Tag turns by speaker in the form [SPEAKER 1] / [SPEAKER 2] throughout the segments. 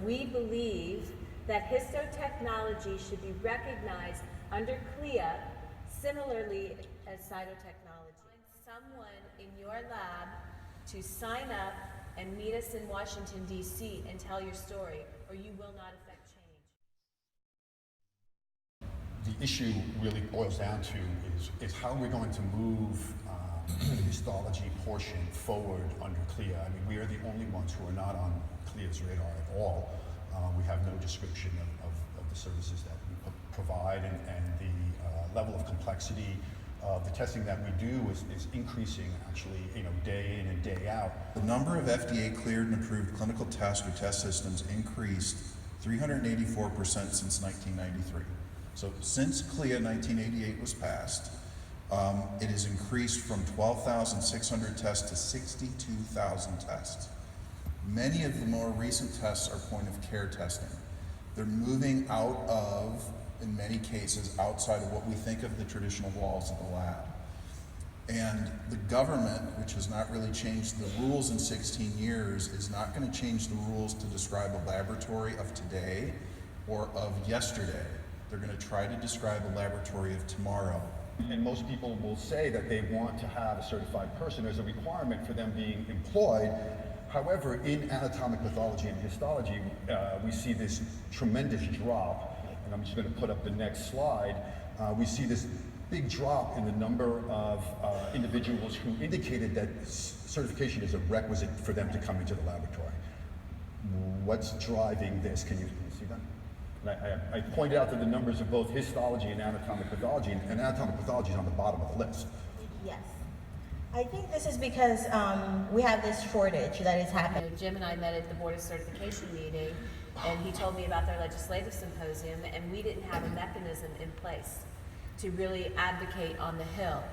[SPEAKER 1] we believe that histotechnology should be recognized under CLIA similarly as cytotechnology. Find someone in your lab to sign up and meet us in Washington, D.C. and tell your story, or you will not affect change.
[SPEAKER 2] The issue really boils down to is how we're going to move the histology portion forward under CLIA. I mean, we are the only ones who are not on CLIA's radar at all. We have no description of the services that we provide, and the level of complexity of the testing that we do is increasing actually, day in and day out.
[SPEAKER 3] The number of FDA cleared and approved clinical tests or test systems increased 384% since 1993. So since CLIA 1988 was passed, it has increased from 12,600 tests to 62,000 tests. Many of the more recent tests are point of care testing. They're moving out of, in many cases, outside of what we think of the traditional walls of the lab. And the government, which has not really changed the rules in 16 years, is not going to change the rules to describe a laboratory of today or of yesterday. They're going to try to describe a laboratory of tomorrow.
[SPEAKER 2] And most people will say that they want to have a certified person. There's a requirement for them being employed. However, in anatomic pathology and histology, we see this tremendous drop, and I'm just going to put up the next slide. We see this big drop in the number of individuals who indicated that certification is a requisite for them to come into the laboratory. What's driving this? Can you see that? And I pointed out that the numbers of both histology and anatomic pathology, and anatomic pathology is on the bottom of the list.
[SPEAKER 4] Yes. I think this is because we have this shortage that is happening.
[SPEAKER 1] Jim and I met at the Board of Certification meeting, and he told me about their legislative symposium, and we didn't have a mechanism in place to really advocate on the Hill.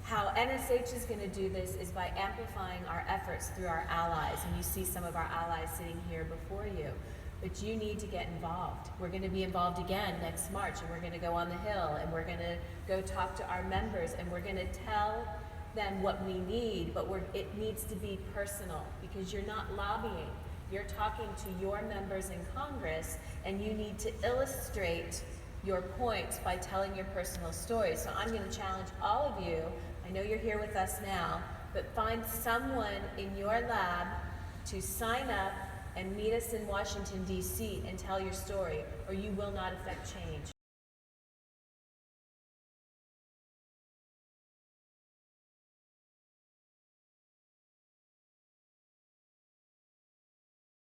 [SPEAKER 1] How NSH is going to do this is by amplifying our efforts through our allies, and you see some of our allies sitting here before you. But you need to get involved. We're going to be involved again next March, and we're going to go on the Hill, and we're going to go talk to our members, and we're going to tell them what we need, but it needs to be personal, because you're not lobbying. You're talking to your members in Congress, and you need to illustrate your points by telling your personal story. So I'm going to challenge all of you, I know you're here with us now, but find someone in your lab to sign up and meet us in Washington, D.C. and tell your story, or you will not affect change.